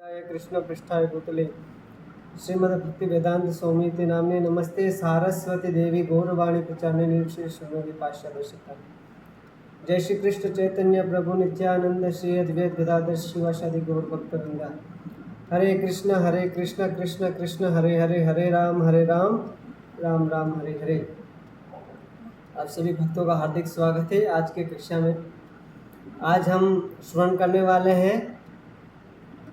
कृष्ण पृष्ठाय भूतले श्रीमद् भक्ति वेदांत स्वामी नाम्ने नमस्ते सारस्वती देवी गौरवाणी प्रचारणे निर्विशेष पाश्चात्य। जय श्री कृष्ण चैतन्य प्रभु नित्यानंद श्री अद्वैत गदाधर शिवासादि गौर भक्त वृंदा। हरे कृष्ण कृष्ण कृष्ण हरे हरे, हरे राम राम राम हरे हरे। आप सभी भक्तों का हार्दिक स्वागत है आज के कक्षा में। आज हम श्रवण करने वाले हैं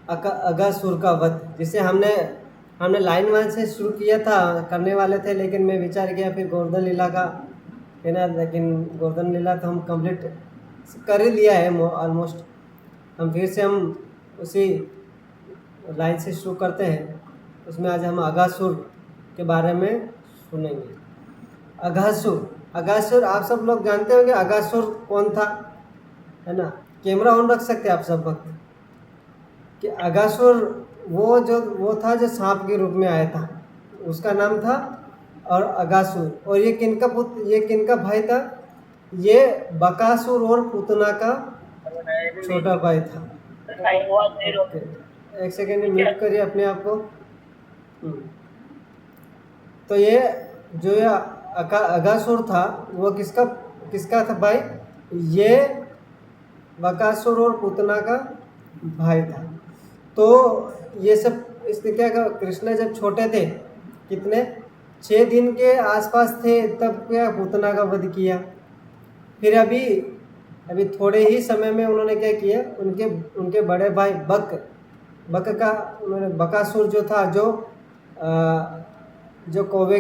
अगासुर का वध, जिसे हमने लाइन 1 से शुरू किया था, करने वाले थे, लेकिन मैं विचार किया फिर गोवर्धन लीला का है ना, लेकिन गोवर्धन लीला तो हम कंप्लीट कर ही लिया है ऑलमोस्ट। हम फिर से उसी लाइन से शुरू करते हैं। उसमें आज हम अगासुर के बारे में सुनेंगे। अगासुर आप सब लोग जानते होंगे अगासुर कौन था, है ना। कैमरा ऑन रख सकते हैं आप सब वक्त कि अगासुर वो था जो सांप के रूप में आया था, उसका नाम था और अगासुर। और ये किनका भाई था? ये बकासुर और पूतना का छोटा भाई था। एक सेकेंड म्यूट करिए अपने आप को। तो ये जो अगासुर था वो किसका था भाई? ये बकासुर और पूतना का भाई था। तो ये सब इसने क्या कहा, कृष्ण जब छोटे थे, कितने 6 दिन के आसपास थे, तब क्या पूतना का वध किया। फिर अभी थोड़े ही समय में उन्होंने क्या किया, उनके बड़े भाई बक का उन्होंने बकासुर जो था, जो कौवे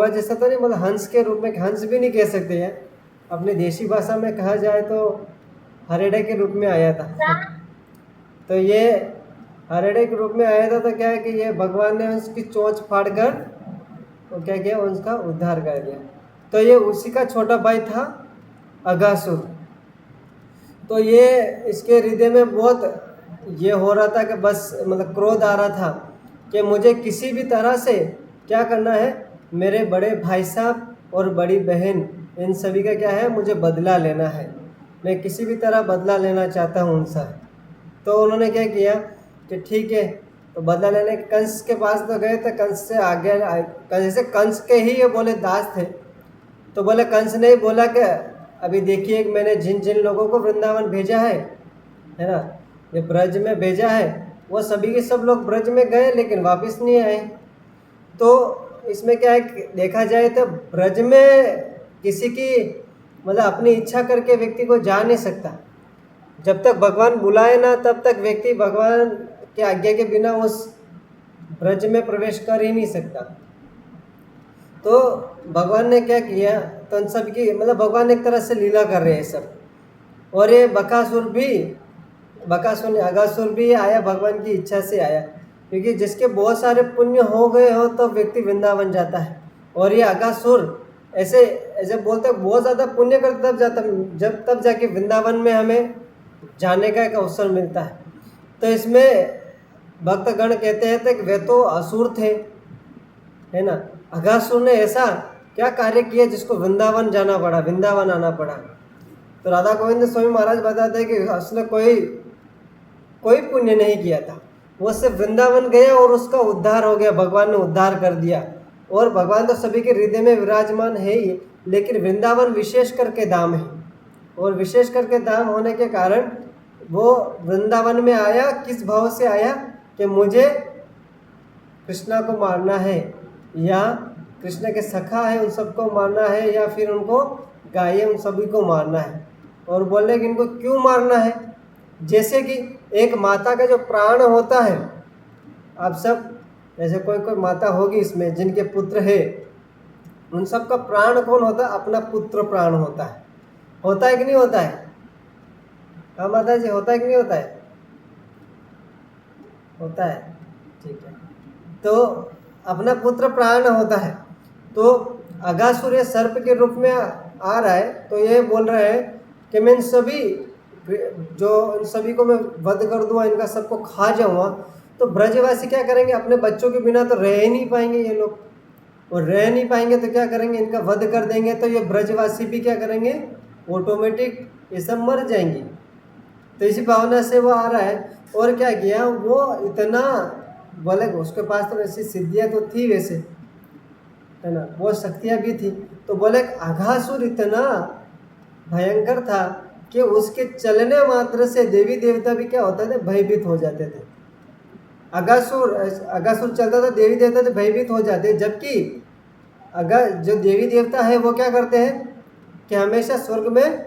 जैसा तो नहीं, मतलब हंस के रूप में, हंस भी नहीं कह सकते हैं, अपने देशी भाषा में कहा जाए तो हरेड़े के रूप में आया था। तो ये हरेड़े के रूप में आया था, तो क्या है कि ये भगवान ने उसकी चोंच फाड़ कर तो क्या किया, उसका उद्धार कर दिया। तो ये उसी का छोटा भाई था अगासुर। तो ये इसके हृदय में बहुत ये हो रहा था कि बस मतलब क्रोध आ रहा था कि मुझे किसी भी तरह से क्या करना है, मेरे बड़े भाई साहब और बड़ी बहन, इन सभी का क्या है, मुझे बदला लेना है। मैं किसी भी तरह बदला लेना चाहता हूँ उनसे। तो उन्होंने क्या किया कि ठीक है, तो बदला लेने कंस के पास तो गए थे। कंस से आगे जैसे कंस के ही ये बोले दास थे, तो बोले कंस ने बोला कि अभी देखिए मैंने जिन लोगों को वृंदावन भेजा है ना, ये ब्रज में भेजा है, वो सभी के सब लोग ब्रज में गए लेकिन वापस नहीं आए। तो इसमें क्या है, देखा जाए तो ब्रज में किसी की मतलब अपनी इच्छा करके व्यक्ति को जा नहीं सकता। जब तक भगवान बुलाए ना, तब तक व्यक्ति भगवान के आज्ञा के बिना उस ब्रज में प्रवेश कर ही नहीं सकता। तो भगवान ने क्या किया, तो उन सब की मतलब भगवान एक तरह से लीला कर रहे हैं सब। और ये अगासुर भी आया, भगवान की इच्छा से आया, क्योंकि जिसके बहुत सारे पुण्य हो गए हो तो व्यक्ति वृंदावन जाता है। और ये अगासुर ऐसे बोलते हैं बहुत ज़्यादा पुण्य करते तब जाके वृंदावन में हमें जाने का एक अवसर मिलता है। तो इसमें भक्तगण कहते हैं कि वे तो असुर थे, है ना। अगासुर ने ऐसा क्या कार्य किया जिसको वृंदावन आना पड़ा। तो राधा गोविंद स्वामी महाराज बताते हैं कि उसने कोई पुण्य नहीं किया था, वो सिर्फ वृंदावन गया और उसका उद्धार हो गया, भगवान ने उद्धार कर दिया। और भगवान तो सभी के हृदय में विराजमान है ही, लेकिन वृंदावन विशेष करके धाम है, और विशेष करके धाम होने के कारण वो वृंदावन में आया। किस भाव से आया कि मुझे कृष्णा को मारना है, या कृष्ण के सखा है उन सबको मारना है, या फिर उनको गाय उन सभी को मारना है। और बोले कि इनको क्यों मारना है, जैसे कि एक माता का जो प्राण होता है, आप सब जैसे कोई माता होगी इसमें जिनके पुत्र है, उन सब का प्राण कौन होता है? अपना पुत्र प्राण होता है कि नहीं होता है? हाँ माता जी, होता है कि नहीं होता है? होता है, ठीक है। तो अपना पुत्र प्राण होता है। तो अगासुर सर्प के रूप में आ रहा है, तो ये बोल रहे हैं कि मैं इन सभी को मैं वध कर दूंगा, इनका सबको खा जाऊंगा। तो ब्रजवासी क्या करेंगे, अपने बच्चों के बिना तो रह ही नहीं पाएंगे ये लोग, और रह नहीं पाएंगे तो क्या करेंगे, इनका वध कर देंगे। तो ये ब्रजवासी भी क्या करेंगे, ऑटोमेटिक ये सब मर जाएंगे। तो इसी भावना से वो आ रहा है। और क्या किया वो इतना, बोले उसके पास तो ऐसी सिद्धियाँ तो थी वैसे, है ना, वो शक्तियाँ भी थी। तो बोले अघासुर इतना भयंकर था कि उसके चलने मात्र से देवी देवता भी क्या होता थे, भयभीत हो जाते थे। अघासुर अघासुर चलता था, देवी देवता तो भयभीत हो जाते। जबकि अगर जो देवी देवता है वो क्या करते हैं कि हमेशा स्वर्ग में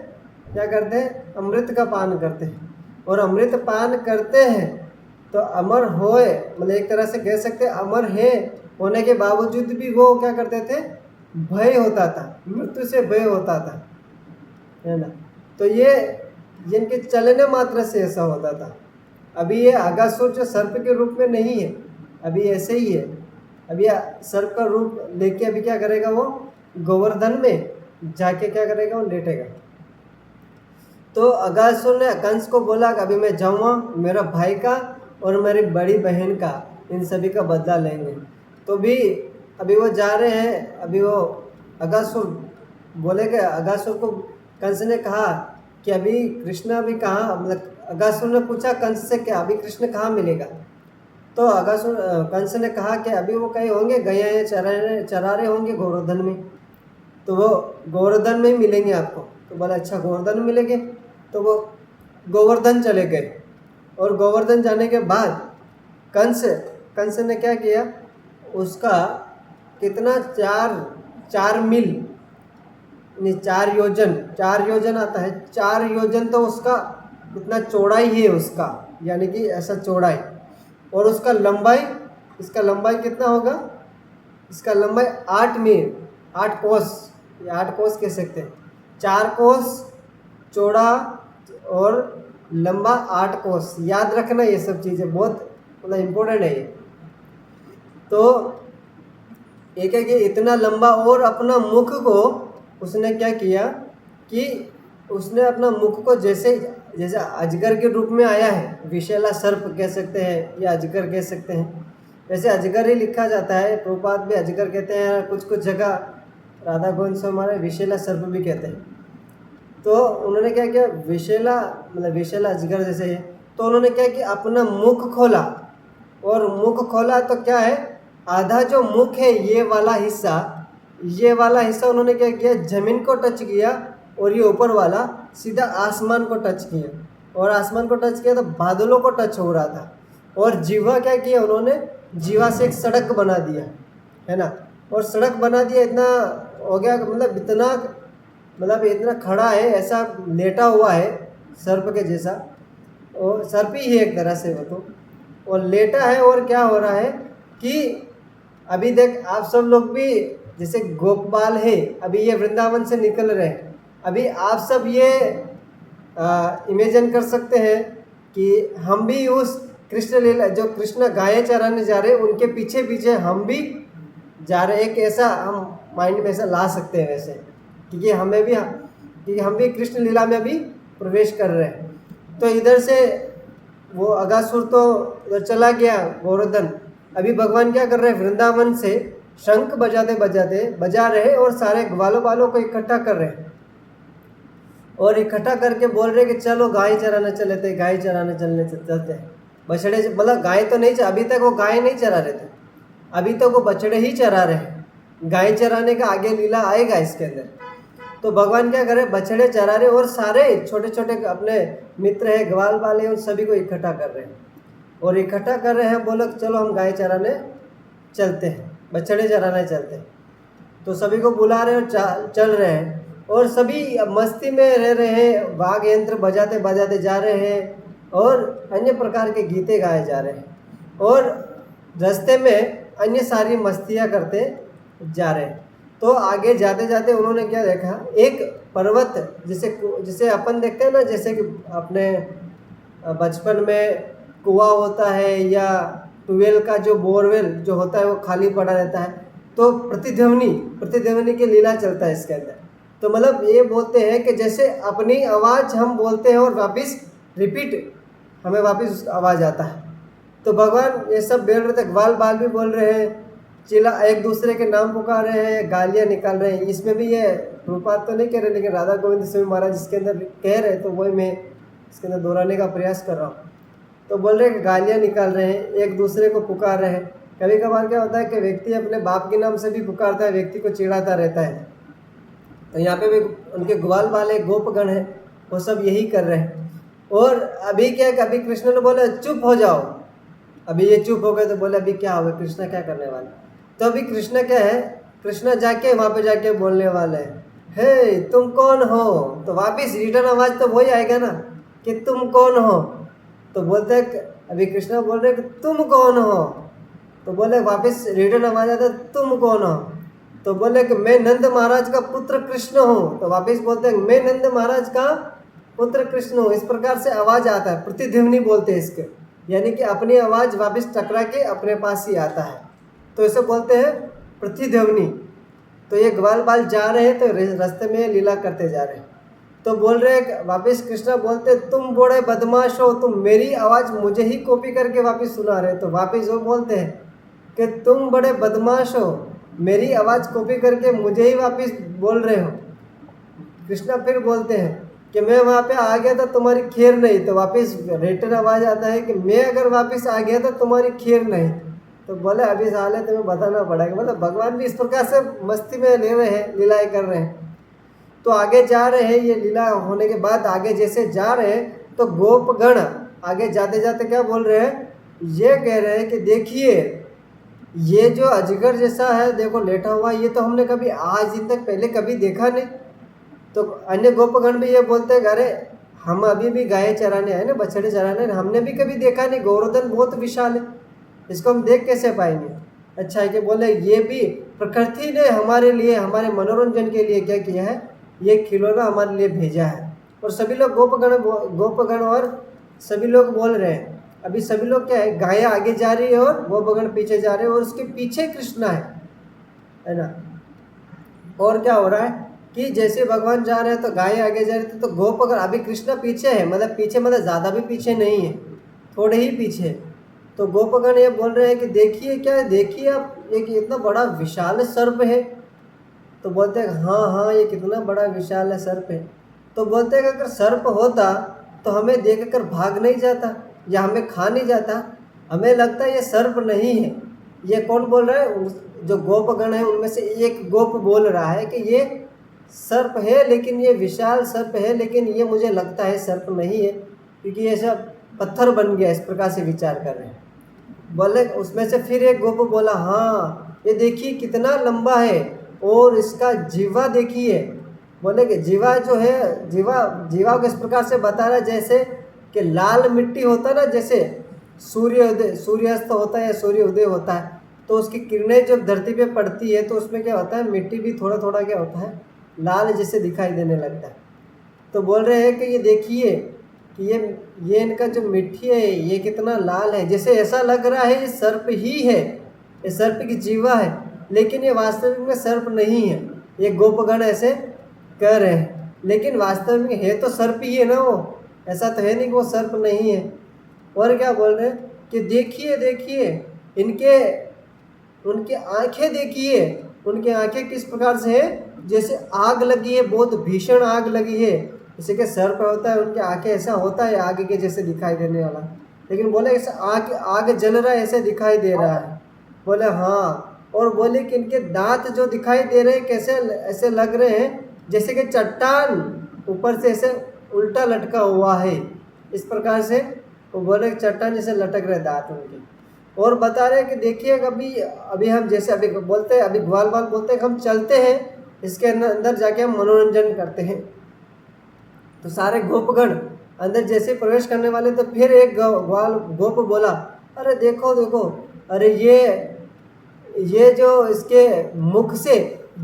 क्या करते हैं, अमृत का पान करते हैं। और अमृत पान करते हैं तो अमर होए, मतलब एक तरह से कह सकते हैं अमर है होने के बावजूद भी वो क्या करते थे, भय होता था, मृत्यु से भय होता था, है ना। तो ये इनके चलने मात्र से ऐसा होता था। अभी ये अघासुर जो सर्प के रूप में नहीं है, अभी ऐसे ही है। अभी सर्प का रूप लेके अभी क्या करेगा, वो गोवर्धन में जाके क्या करेगा, वो लेटेगा। तो अघासुर ने कंस को बोला कि अभी मैं जाऊँगा, मेरा भाई का और मेरी बड़ी बहन का, इन सभी का बदला लेंगे। तो भी अभी वो जा रहे हैं। अभी वो अघासुर बोले कि अघासुर को कंस ने कहा कि अभी कृष्ण अभी कहाँ, मतलब अघासुर ने पूछा कंस से कि अभी कृष्ण कहाँ मिलेगा। तो अघासुर कंस ने कहा कि अभी वो कहीं होंगे, गया चरा रहे होंगे गोवर्धन में, तो वो गोवर्धन में ही मिलेंगे आपको। तो बोला अच्छा गोवर्धन मिलेंगे। तो वो गोवर्धन चले गए। और गोवर्धन जाने के बाद कंस ने क्या किया, उसका कितना 4 मील नहीं 4 योजन आता है, 4 योजन तो उसका कितना चौड़ाई है उसका, यानी कि ऐसा चौड़ाई। और उसका लंबाई, इसका लंबाई कितना होगा, इसका लंबाई 8 मील, 8 कोस, 8 कोस कह सकते हैं। 4 कोस चौड़ा और लंबा 8 कोस। याद रखना ये सब चीज़ें, बहुत मतलब इम्पोर्टेंट है ये। तो एक है कि इतना लंबा, और अपना मुख को उसने क्या किया कि उसने अपना मुख को जैसे अजगर के रूप में आया है, विशैला सर्प कह सकते हैं या अजगर कह सकते हैं, वैसे अजगर ही लिखा जाता है। प्रभुपाद भी अजगर कहते हैं, कुछ कुछ जगह राधा गोविंद से हमारे विशैला सर्प भी कहते हैं। तो उन्होंने क्या किया, विशैला मतलब विशैला अजगर जैसे है। तो उन्होंने क्या किया, अपना मुख खोला। और मुख खोला तो क्या है, आधा जो मुख है ये वाला हिस्सा उन्होंने क्या किया, जमीन को टच किया, और ये ऊपर वाला सीधा आसमान को टच किया। और आसमान को टच किया तो बादलों को टच हो रहा था। और जीवा क्या किया उन्होंने, जीवा से एक सड़क बना दिया, है ना। और सड़क बना दिया, इतना हो गया, मतलब इतना खड़ा है, ऐसा लेटा हुआ है सर्प के जैसा, और सर्प ही है एक तरह से वो तो, और लेटा है। और क्या हो रहा है कि अभी देख आप सब लोग भी जैसे गोपाल है, अभी ये वृंदावन से निकल रहे हैं, अभी आप सब ये इमेजिन कर सकते हैं कि हम भी उस कृष्ण लीला, जो कृष्ण गाय चराने जा रहे हैं उनके पीछे पीछे हम भी जा रहे हैं। एक ऐसा हम माइंड में ऐसा ला सकते हैं वैसे, क्योंकि हम भी कृष्ण लीला में भी प्रवेश कर रहे हैं। तो इधर से वो अघासुर तो उधर चला गया गोवर्धन। अभी भगवान क्या कर रहे हैं, वृंदावन से शंख बजा रहे और सारे ग्वालों बालों को इकट्ठा कर रहे हैं। और इकट्ठा करके बोल रहे कि चलो गाय चराने चलते हैं। बछड़े, मतलब गाय तो नहीं, अभी तक वो गाय नहीं चरा रहे थे, अभी तक वो बछड़े ही चरा रहे हैं। गाय चराने का आगे लीला आएगा इसके अंदर। तो भगवान क्या करे, बछड़े चरा रहे और सारे छोटे छोटे अपने मित्र है, ग्वाल वाले, उन सभी को इकट्ठा कर रहे हैं। और इकट्ठा कर रहे हैं, बोलो चलो हम गाय चराने चलते हैं, बछड़े चराने चलते हैं। तो सभी को बुला रहे और चल रहे हैं, और सभी मस्ती में रह रहे हैं, वाग यंत्र बजाते बजाते जा रहे हैं, और अन्य प्रकार के गीते गाए जा रहे हैं, और रास्ते में अन्य सारी मस्तियाँ करते जा रहे हैं। तो आगे जाते जाते उन्होंने क्या देखा, एक पर्वत, जिसे अपन देखते हैं ना, जैसे कि अपने बचपन में कुआं होता है या ट्यूबवेल का जो बोरवेल जो होता है वो खाली पड़ा रहता है, तो प्रतिध्वनि की लीला चलता है इसके अंदर। तो मतलब ये बोलते हैं कि जैसे अपनी आवाज़ हम बोलते हैं और वापस रिपीट हमें वापस उसका आवाज़ आता है। तो भगवान ये सब बोल रहे थे, ग्वाल बाल भी बोल रहे हैं, चिल्ला एक दूसरे के नाम पुकार रहे हैं, गालियाँ निकाल रहे हैं। इसमें भी ये रूपात तो नहीं कह रहे, लेकिन राधा गोविंद स्वामी महाराज इसके अंदर कह रहे, तो वही मैं इसके अंदर दोहराने का प्रयास कर रहा हूँ। तो बोल रहे हैं कि गालियाँ निकाल रहे हैं, एक दूसरे को पुकार रहे हैं। कभी कभार क्या होता है कि व्यक्ति अपने बाप के नाम से भी पुकारता है, व्यक्ति को चिढ़ाता रहता है। तो यहाँ पे भी उनके ग्वाल वाले गोपगण हैं, वो सब यही कर रहे हैं। और अभी क्या, अभी कृष्ण ने बोला चुप हो जाओ, अभी ये चुप हो गए तो बोले अभी क्या होगा, कृष्ण क्या करने वाले। तो अभी कृष्ण क्या है, कृष्ण जाके वहाँ पे जाके बोलने वाले हैं, हे तुम कौन हो। तो वापिस रिटर्न आवाज तो वही आएगा ना कि तुम कौन हो। तो बोलते हैं, अभी कृष्ण बोल रहे कि तुम कौन हो। तो बोले वापिस रिटर्न आवाज आता है तुम कौन हो। तो बोले कि मैं नंद महाराज का पुत्र कृष्ण हूँ। तो वापिस बोलते हैं मैं नंद महाराज का पुत्र कृष्ण हूँ। इस प्रकार से आवाज आता है, प्रतिध्वनि बोलते हैं इसके, यानी कि अपनी आवाज वापिस टकरा के अपने पास ही आता है, तो इसे बोलते हैं प्रतिध्वनि। तो ये ग्वाल बाल जा रहे हैं, तो रास्ते में लीला करते जा रहे हैं। तो बोल रहे हैं वापिस कृष्णा बोलते तुम बड़े बदमाश हो, तुम मेरी आवाज़ मुझे ही कॉपी करके वापिस सुना रहे। तो वापिस वो बोलते हैं कि तुम बड़े बदमाश हो, मेरी आवाज़ कॉपी करके मुझे ही वापिस बोल रहे हो। कृष्णा फिर बोलते हैं कि मैं वहाँ पे आ गया था तुम्हारी खैर नहीं। तो वापिस रिटर्न आवाज़ आता है कि मैं अगर वापिस आ गया था तुम्हारी खैर नहीं। तो बोले अभी साले तुम्हें बताना पड़ेगा। मतलब भगवान भी इस प्रकार से मस्ती में ले रहे हैं, लीलाएँ कर रहे हैं। तो आगे जा रहे हैं, ये लीला होने के बाद आगे जैसे जा रहे हैं तो गोपगण आगे जाते जाते क्या बोल रहे हैं, ये कह रहे हैं कि देखिए ये जो अजगर जैसा है देखो लेटा हुआ, ये तो हमने कभी आज दिन तक पहले कभी देखा नहीं। तो अन्य गोपगण भी ये बोलते हैं अरे हम अभी भी गाय चराने आए ना, बछड़े चराने, हमने भी कभी देखा नहीं, गौरधन बहुत विशाल है, इसको हम देख कैसे पाएंगे। अच्छा है कि बोले ये भी प्रकृति ने हमारे लिए, हमारे मनोरंजन के लिए क्या किया है, ये खिलौना हमारे लिए भेजा है। और सभी लोग गोपगण और सभी लोग बोल रहे हैं, अभी सभी लोग क्या है, गाय आगे जा रही है और गोपगण पीछे जा रहे हैं और उसके पीछे कृष्णा है ना। और क्या हो रहा है कि जैसे भगवान जा रहे हैं तो गाय आगे जा रही थी, तो गोपगण अभी कृष्णा पीछे है, मतलब पीछे मतलब ज़्यादा भी पीछे नहीं है, थोड़े ही पीछे। तो गोपगण ये बोल रहे हैं कि देखिए क्या है, देखिए आप ये इतना बड़ा विशाल सर्प है। तो बोलते हैं हाँ हाँ ये कितना बड़ा विशाल है सर्प है। तो बोलते हैं कि अगर सर्प होता तो हमें देख कर भाग नहीं जाता या हमें खा नहीं जाता, हमें लगता है ये सर्प नहीं है। ये कौन बोल रहा है, जो गोपगण है उनमें से एक गोप बोल रहा है कि ये सर्प है, लेकिन ये विशाल सर्प है, लेकिन ये मुझे लगता है सर्प नहीं है क्योंकि ये सब पत्थर बन गया, इस प्रकार से विचार कर रहे हैं। बोले उसमें से फिर एक गोप बोला हाँ ये देखिए कितना लंबा है और इसका जीवा देखिए। बोले कि जीवा जो है, जीवा को इस प्रकार से बता रहा है जैसे कि लाल मिट्टी होता है ना, जैसे सूर्यास्त होता है या सूर्योदय होता है तो उसकी किरणें जब धरती पे पड़ती है तो उसमें क्या होता है, मिट्टी भी थोड़ा थोड़ा क्या होता है, लाल जैसे दिखाई देने लगता है। तो बोल रहे हैं कि ये देखिए कि ये इनका जो मिट्टी है ये कितना लाल है, जैसे ऐसा लग रहा है ये सर्प ही है, ये सर्प की जीवा है, लेकिन ये वास्तविक में सर्प नहीं है। ये गोपगण ऐसे कह रहे हैं, लेकिन वास्तव में है तो सर्प ही है ना, वो ऐसा तो है नहीं कि वो सर्प नहीं है। और क्या बोल रहे हैं कि देखिए देखिए उनके आंखें देखिए, उनकी आंखें किस प्रकार से है, जैसे आग लगी है, बहुत भीषण आग लगी है। जैसे कि सर्प होता है उनकी आंखें ऐसा होता है आग के जैसे दिखाई देने वाला, लेकिन बोले ऐसा आग जल रहा है ऐसे दिखाई दे रहा है। बोले हाँ, और बोले कि इनके दांत जो दिखाई दे रहे हैं कैसे ऐसे लग रहे हैं जैसे कि चट्टान ऊपर से ऐसे उल्टा लटका हुआ है, इस प्रकार से वो बोले चट्टान जैसे लटक रहे दांत उनके। और बता रहे हैं कि देखिए अभी हम जैसे अभी बोलते हैं, अभी ग्वाल बाल बोलते हैं कि हम चलते हैं इसके अंदर जाके हम मनोरंजन करते हैं। तो सारे गोपगण अंदर जैसे प्रवेश करने वाले तो फिर एक गोप बोला अरे देखो देखो, अरे ये जो इसके मुख से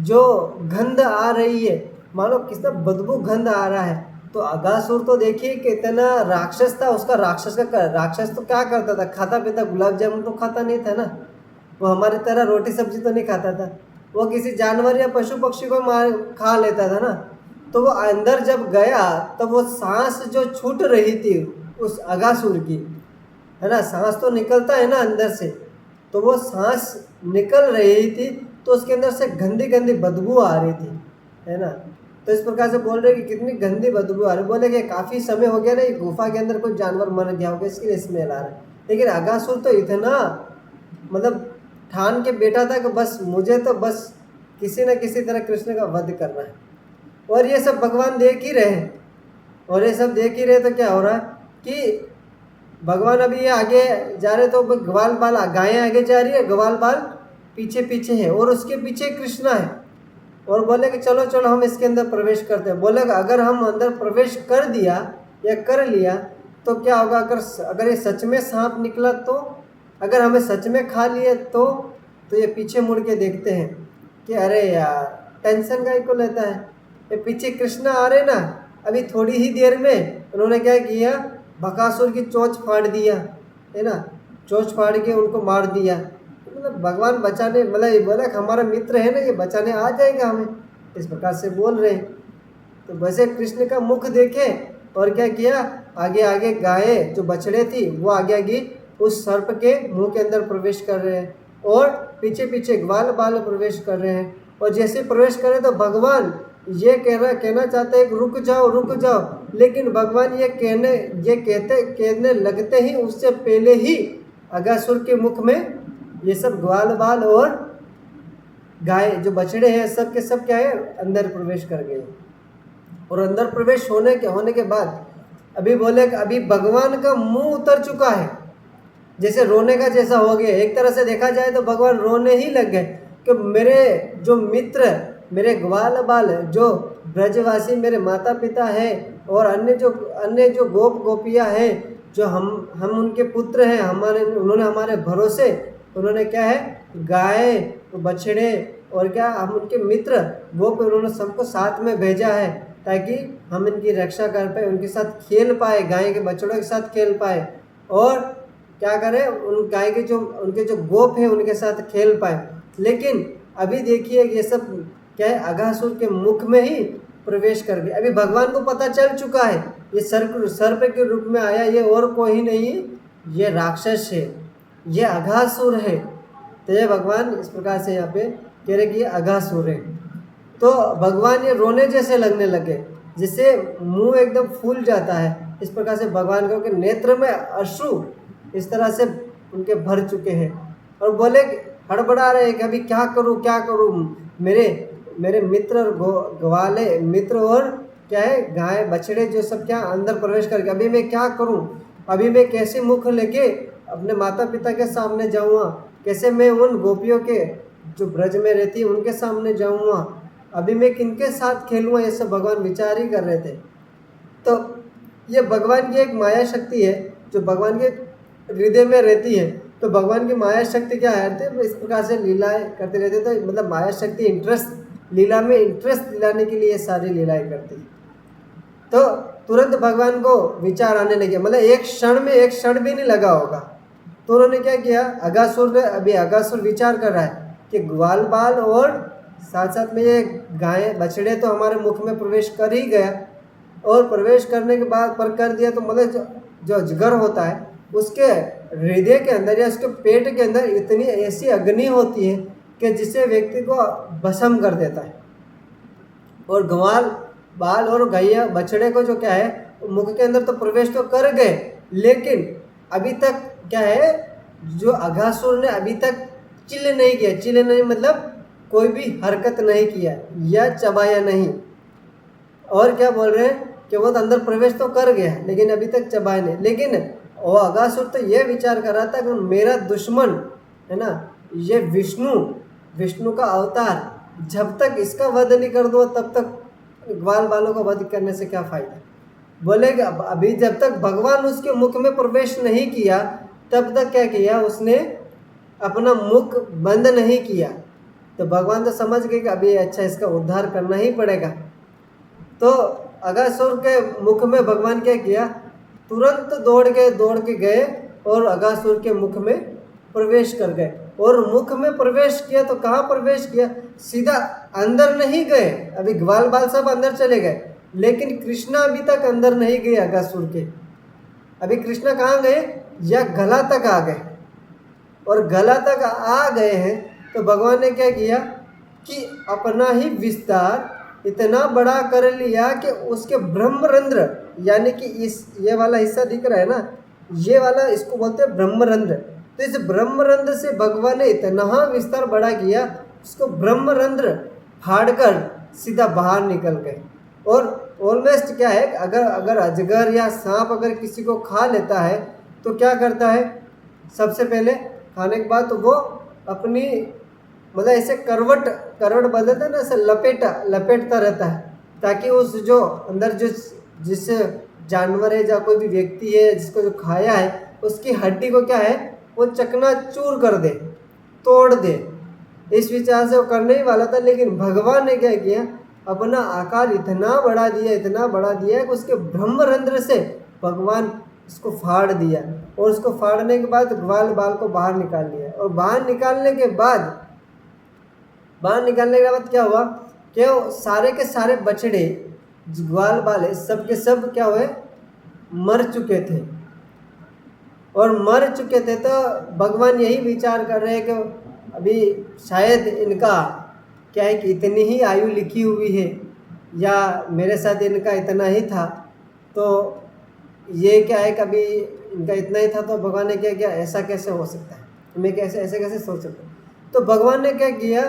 जो गंध आ रही है मानो कितना बदबू गंध आ रहा है। तो अगासुर तो देखिए कितना राक्षस था, उसका राक्षस तो क्या करता था, खाता पीता, गुलाब जामुन तो खाता नहीं था ना, वो हमारी तरह रोटी सब्जी तो नहीं खाता था, वो किसी जानवर या पशु पक्षी को मार खा लेता था ना। तो वो अंदर जब गया तब वो सांस जो छूट रही थी उस अगासुर की, है ना, सांस तो निकलता है ना अंदर से, तो वो सांस निकल रही थी तो उसके अंदर से गंदी गंदी बदबू आ रही थी, है ना। तो इस प्रकार से बोल रहे कि कितनी गंदी बदबू आ रही। बोले कि काफ़ी समय हो गया ना, ये गुफा के अंदर कोई जानवर मर गया होगा, इसके लिए स्मेल आ रहा है। लेकिन अगासुर तो इतना मतलब ठान के बैठा था कि बस मुझे तो बस किसी न किसी तरह कृष्ण का वध करना है। और ये सब भगवान देख ही रहे हैं, और ये सब देख ही रहे तो क्या हो रहा है कि भगवान अभी ये आगे जा रहे तो ग्वाल बाल, गायें आगे जा रही है, ग्वाल बाल पीछे पीछे है, और उसके पीछे कृष्णा है। और बोले कि चलो चलो हम इसके अंदर प्रवेश करते हैं। बोले कि अगर हम अंदर प्रवेश कर दिया या कर लिया तो क्या होगा, अगर ये सच में सांप निकला तो, अगर हमें सच में खा लिया तो ये पीछे मुड़ के देखते हैं कि अरे यार टेंशन का को लेता है, ये पीछे कृष्णा आ रहे ना, अभी थोड़ी ही देर में उन्होंने क्या किया, बकासुर की चोंच फाड़ दिया है ना, चोंच फाड़ के उनको मार दिया। मतलब भगवान बचाने, मतलब ये बोला कि हमारा मित्र है ना, ये बचाने आ जाएगा हमें, इस प्रकार से बोल रहे हैं। तो वैसे कृष्ण का मुख देखे और क्या किया, आगे आगे गाय जो बछड़े थी वो आगे आगे उस सर्प के मुंह के अंदर प्रवेश कर रहे हैं, और पीछे पीछे ग्वाल बाल प्रवेश कर रहे हैं। और जैसे प्रवेश करे तो भगवान ये कहना चाहते हैं कि रुक जाओ रुक जाओ, लेकिन भगवान ये कहने लगते ही उससे पहले ही अगासुर के मुख में ये सब ग्वाल बाल और गाय जो बछड़े हैं सब के सब क्या है, अंदर प्रवेश कर गए। और अंदर प्रवेश होने के बाद अभी बोले कि अभी भगवान का मुंह उतर चुका है, जैसे रोने का जैसा हो गया। एक तरह से देखा जाए तो भगवान रोने ही लग गए कि मेरे जो मित्र, मेरे ग्वाल बाल, जो ब्रजवासी मेरे माता पिता हैं, और अन्य जो गोपियाँ हैं, जो हम उनके पुत्र हैं, उन्होंने हमारे भरोसे, उन्होंने क्या है, गाय बछड़े और क्या हम उनके मित्र गोप, उन्होंने सबको साथ में भेजा है ताकि हम इनकी रक्षा कर पाए, उनके साथ खेल पाए, गाय के बछड़ों के साथ खेल पाए, और क्या करें, उन गाय के उनके जो गोप हैं उनके साथ खेल पाए। लेकिन अभी देखिए ये सब क्या है, अगासुर के मुख में ही प्रवेश कर गए। अभी भगवान को पता चल चुका है ये सर्प के रूप में आया, ये और कोई नहीं, ये राक्षस है, ये अगासुर है। तो ये भगवान इस प्रकार से यहाँ पे कह रहे कि ये अगासुर है। तो भगवान ये रोने जैसे लगने लगे, जिससे मुंह एकदम फूल जाता है। इस प्रकार से भगवान को के नेत्र में अश्रु इस तरह से उनके भर चुके हैं, और बोले हड़बड़ा रहे कि अभी क्या करूं, मेरे मित्र और ग्वाले मित्र और क्या है, गाय बछड़े जो सब क्या अंदर प्रवेश करके, अभी मैं क्या करूं, अभी मैं कैसे मुख लेके अपने माता पिता के सामने जाऊँगा, कैसे मैं उन गोपियों के जो ब्रज में रहती है उनके सामने जाऊँगा, अभी मैं किनके साथ खेलूँगा, ये सब भगवान विचार ही कर रहे थे। तो ये भगवान की एक माया शक्ति है जो भगवान के हृदय में रहती है। तो भगवान की माया शक्ति क्या है, इस प्रकार से लीलाएं करते रहते। तो मतलब माया शक्ति लीला में इंटरेस्ट दिलाने के लिए ये सारी लीलाएं करती है। तो तुरंत भगवान को विचार आने लगे, मतलब एक क्षण भी नहीं लगा होगा। तो उन्होंने क्या किया, अगासुर विचार कर रहा है कि ग्वाल बाल और साथ साथ में ये गाय बछड़े तो हमारे मुख में प्रवेश कर ही गया, और प्रवेश करने के बाद पर कर दिया तो मतलब जो जिगर होता है उसके हृदय के अंदर या उसके पेट के अंदर इतनी ऐसी अग्नि होती है कि जिससे व्यक्ति को भस्म कर देता है। और ग्वाल बाल और गैया बछड़े को जो क्या है मुख के अंदर तो प्रवेश तो कर गए, लेकिन अभी तक क्या है, जो अगासुर ने अभी तक चिल्ले नहीं मतलब कोई भी हरकत नहीं किया या चबाया नहीं। और क्या बोल रहे हैं कि वो तो अंदर प्रवेश तो कर गया लेकिन अभी तक चबाया नहीं। लेकिन वो अगासुर तो ये विचार कर रहा था कि मेरा दुश्मन है ना, ये विष्णु का अवतार, जब तक इसका वध नहीं कर दो तब तक ग्वाल बालों का वध करने से क्या फ़ायदा। बोले कि अभी जब तक भगवान उसके मुख में प्रवेश नहीं किया तब तक क्या किया, उसने अपना मुख बंद नहीं किया। तो भगवान तो समझ गए कि अभी अच्छा इसका उद्धार करना ही पड़ेगा। तो अगासुर के मुख में भगवान क्या किया, तुरंत दौड़ के गए और अगासुर के मुख में प्रवेश कर गए। और मुख में प्रवेश किया तो कहाँ प्रवेश किया, सीधा अंदर नहीं गए। अभी ग्वाल बाल सब अंदर चले गए, लेकिन कृष्णा अभी तक अंदर नहीं गए अगासुर के। अभी कृष्णा कहाँ गए, या गला तक आ गए। और गला तक आ गए हैं तो भगवान ने क्या किया कि अपना ही विस्तार इतना बड़ा कर लिया कि उसके ब्रह्मरंध्र, यानी कि इस ये वाला हिस्सा दिख रहा है ना, ये वाला इसको बोलते हैं ब्रह्मरंध्र। तो इस ब्रह्मरंध्र से भगवान ने इतना विस्तार बड़ा किया, उसको ब्रह्मरंध्र फाड़कर सीधा बाहर निकल गए। और ऑलमोस्ट क्या है, अगर अजगर या सांप अगर किसी को खा लेता है तो क्या करता है, सबसे पहले खाने के बाद तो वो अपनी मतलब ऐसे करवट बदलता है ना, ऐसे लपेटता रहता है, ताकि उस जो अंदर जिस जानवर है या कोई भी व्यक्ति है जिसको जो खाया है उसकी हड्डी को क्या है वो चकनाचूर कर दे, तोड़ दे। इस विचार से वो करने ही वाला था, लेकिन भगवान ने क्या किया, अपना आकार इतना बढ़ा दिया कि उसके ब्रह्मरंध्र से भगवान उसको फाड़ दिया। और उसको फाड़ने के बाद ग्वाल बाल को बाहर निकाल लिया। और बाहर निकालने के बाद क्या हुआ कि सारे के सारे बछड़े ग्वाल बाल सब के सब क्या हुए, मर चुके थे। और मर चुके थे तो भगवान यही विचार कर रहे हैं कि अभी शायद इनका क्या है कि इतनी ही आयु लिखी हुई है, या मेरे साथ इनका इतना ही था, तो ये क्या है, कभी इनका इतना ही था तो भगवान ने क्या किया, ऐसा कैसे हो सकता है, मैं ऐसे कैसे सोच सकता हूँ। तो भगवान ने क्या किया,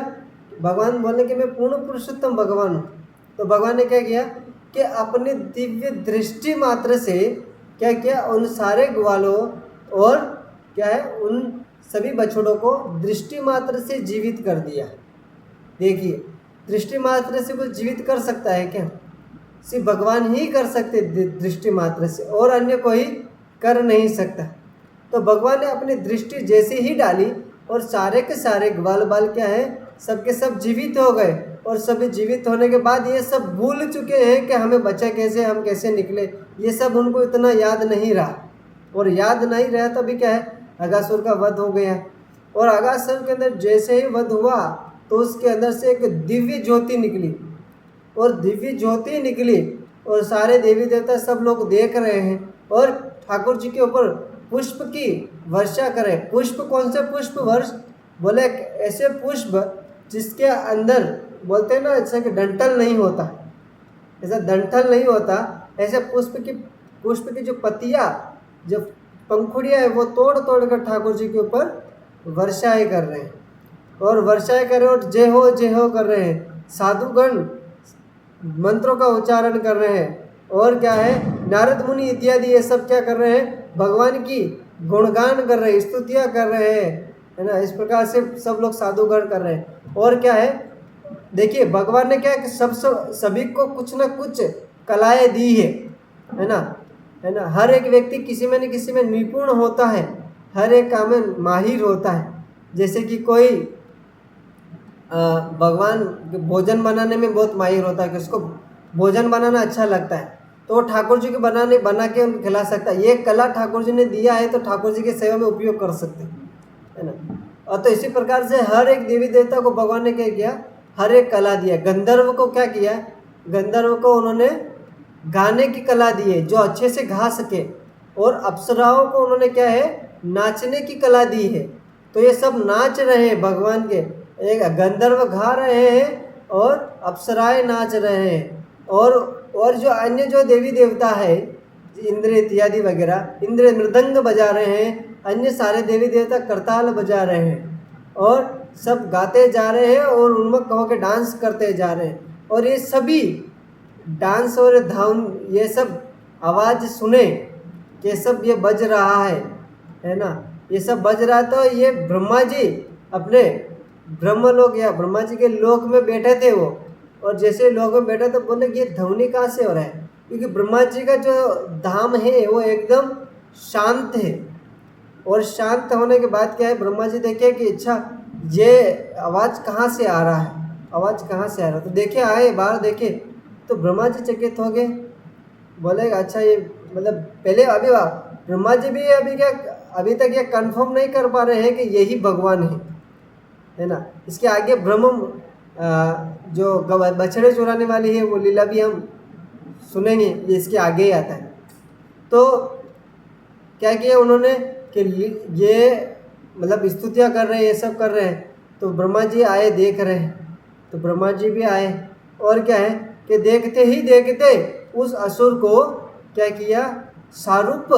भगवान बोले कि मैं पूर्ण पुरुषोत्तम भगवान हूँ। तो भगवान ने क्या किया कि अपनी दिव्य दृष्टि मात्र से क्या किया, उन सारे ग्वालों और क्या है उन सभी बछड़ों को दृष्टि मात्र से जीवित कर दिया। देखिए, दृष्टि मात्र से कुछ जीवित कर सकता है क्या? सिर्फ भगवान ही कर सकते दृष्टि मात्र से, और अन्य कोई कर नहीं सकता। तो भगवान ने अपनी दृष्टि जैसे ही डाली और सारे के सारे ग्वाल बाल क्या है, सबके सब जीवित हो गए। और सभी जीवित होने के बाद ये सब भूल चुके हैं कि हमें बचा कैसे, हम कैसे निकले, ये सब उनको इतना याद नहीं रहा। और याद नहीं रहा तो अभी क्या है, अगासुर का वध हो गया। और अगासुर के अंदर जैसे ही वध हुआ तो उसके अंदर से एक दिव्य ज्योति निकली, और दिव्य ज्योति निकली और सारे देवी देवता सब लोग देख रहे हैं, और ठाकुर जी के ऊपर पुष्प की वर्षा करें। पुष्प कौन से पुष्प वर्ष? बोले ऐसे पुष्प जिसके अंदर बोलते हैं ना जैसे कि डंठल नहीं होता, ऐसा डंठल नहीं होता, ऐसे पुष्प की जो पत्तियाँ, जो पंखुड़ियाँ है वो तोड़ कर ठाकुर जी के ऊपर वर्षाएं कर रहे हैं। और वर्षाएं कर रहे हैं और जय हो कर रहे हैं। साधुगण मंत्रों का उच्चारण कर रहे हैं। और क्या है, नारद मुनि इत्यादि ये सब क्या कर रहे हैं, भगवान की गुणगान कर रहे हैं, स्तुतियाँ कर रहे हैं, है ना। इस प्रकार से सब लोग साधुगण कर रहे हैं। और क्या है, देखिए भगवान ने क्या है कि सभी को कुछ ना कुछ कलाएं दी है ना। हर एक व्यक्ति किसी में न किसी में निपुण होता है, हर एक काम में माहिर होता है। जैसे कि कोई भगवान भोजन बनाने में बहुत माहिर होता है कि उसको भोजन बनाना अच्छा लगता है, तो वो ठाकुर जी के बना के उनको खिला सकता है। ये कला ठाकुर जी ने दिया है तो ठाकुर जी की सेवा में उपयोग कर सकते हैं, है ना। और तो इसी प्रकार से हर एक देवी देवता को भगवान ने क्या किया, हर एक कला दिया। गंधर्व को क्या किया, गंधर्व को उन्होंने गाने की कला दी है जो अच्छे से गा सके, और अप्सराओं को उन्होंने क्या है, नाचने की कला दी है। तो ये सब नाच रहे हैं भगवान के, एक गंधर्व गा रहे हैं और अप्सराएं नाच रहे हैं। और जो अन्य जो देवी देवता है, इंद्र इत्यादि वगैरह, इंद्र मृदंग बजा रहे हैं, अन्य सारे देवी देवता करताल बजा रहे हैं, और सब गाते जा रहे हैं और उन्मुख होकर डांस करते जा रहे हैं। और ये सभी डांस और धाम ये सब आवाज़ सुने कि सब ये बज रहा है ना, ये सब बज रहा। तो ये ब्रह्मा जी अपने ब्रह्मलोक या ब्रह्मा जी के लोक में बैठे थे वो, और जैसे लोक में बैठे तो बोले कि ये ध्वनि कहाँ से हो रहा है, क्योंकि ब्रह्मा जी का जो धाम है वो एकदम शांत है। और शांत होने के बाद क्या है, ब्रह्मा जी देखे कि अच्छा ये आवाज़ कहाँ से आ रहा है, आवाज़ कहाँ से आ रहा है। तो देखे, आए बाहर देखे तो ब्रह्मा जी चकित हो गए, बोले अच्छा ये मतलब पहले अभी ब्रह्मा जी भी अभी तक ये कंफर्म नहीं कर पा रहे हैं कि यही भगवान है ना। इसके आगे ब्रह्म जो बछड़े चुराने वाली है वो लीला भी हम सुनेंगे, ये इसके आगे ही आता है। तो क्या किया उन्होंने कि ये मतलब स्तुतियाँ कर रहे हैं, ये सब कर रहे हैं। तो ब्रह्मा जी आए, देख रहे हैं, तो ब्रह्मा जी भी आए और क्या है कि देखते ही देखते उस असुर को क्या किया, सारूप,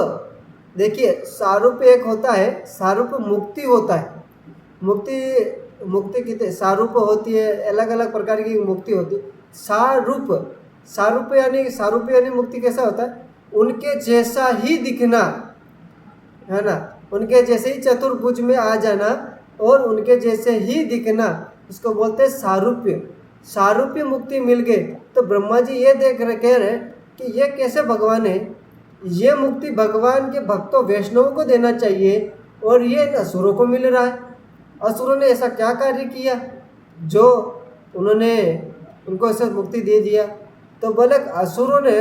देखिए सारूप एक होता है, सारूप मुक्ति होता है, मुक्ति मुक्ति कितने सारूप होती है, अलग अलग प्रकार की मुक्ति होती है। सारूप, सारूप यानी मुक्ति कैसा होता है, उनके जैसा ही दिखना, है ना, उनके जैसे ही चतुर्भुज में आ जाना और उनके जैसे ही दिखना, उसको बोलते हैं सारूप्य। सारूप्य मुक्ति मिल गई तो ब्रह्मा जी ये देख रहे, कह रहे कि ये कैसे भगवान है, ये मुक्ति भगवान के भक्तों वैष्णवों को देना चाहिए और ये असुरों को मिल रहा है। असुरों ने ऐसा क्या कार्य किया जो उन्होंने उनको ऐसा मुक्ति दे दिया। तो बोले असुरों ने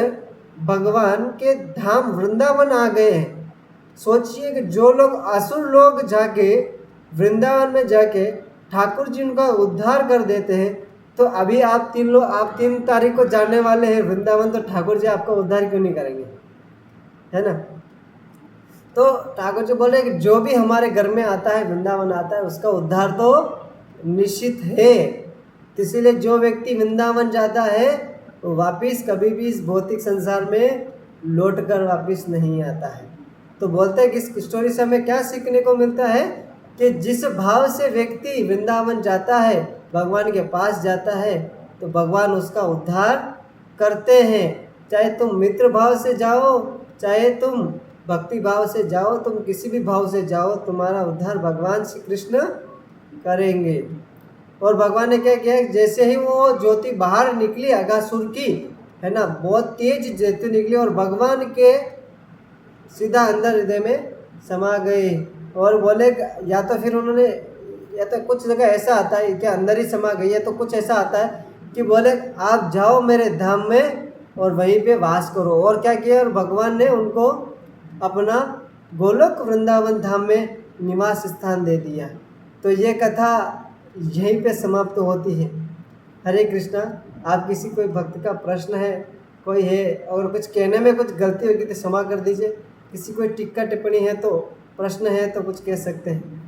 भगवान के धाम वृंदावन आ गए हैं। सोचिए कि जो लोग असुर लोग जाके वृंदावन में जाके ठाकुर जी उनका उद्धार कर देते हैं, तो अभी आप 3 तारीख को जाने वाले हैं वृंदावन, तो ठाकुर जी आपका उद्धार क्यों नहीं करेंगे, है ना। तो ठाकुर जी बोल रहे कि जो भी हमारे घर में आता है, वृंदावन आता है, उसका उद्धार तो निश्चित है। तो इसीलिए जो व्यक्ति वृंदावन जाता है वो वापिस कभी भी इस भौतिक संसार में लौट कर वापिस नहीं आता है। तो बोलते हैं कि इस स्टोरी से हमें क्या सीखने को मिलता है कि जिस भाव से व्यक्ति वृंदावन जाता है, भगवान के पास जाता है, तो भगवान उसका उद्धार करते हैं। चाहे तुम मित्र भाव से जाओ, चाहे तुम भक्ति भाव से जाओ, तुम किसी भी भाव से जाओ, तुम्हारा उद्धार भगवान श्री कृष्ण करेंगे। और भगवान ने क्या किया, जैसे ही वो ज्योति बाहर निकली अगासुर की, है ना, बहुत तेज ज्योति निकली और भगवान के सीधा अंदर हृदय में समा गए। और बोले या तो फिर उन्होंने, या तो कुछ जगह ऐसा आता है कि अंदर ही समा गई है, तो कुछ ऐसा आता है कि बोले आप जाओ मेरे धाम में और वहीं पे वास करो। और क्या किया, और भगवान ने उनको अपना गोलोक वृंदावन धाम में निवास स्थान दे दिया। तो ये कथा यहीं पे समाप्त होती है। हरे कृष्णा। आप किसी कोई भक्त का प्रश्न है, कोई है, और कुछ कहने में कुछ गलती होगी तो क्षमा कर दीजिए। किसी कोई टिक्का टिप्पणी है तो, प्रश्न है तो कुछ कह सकते हैं।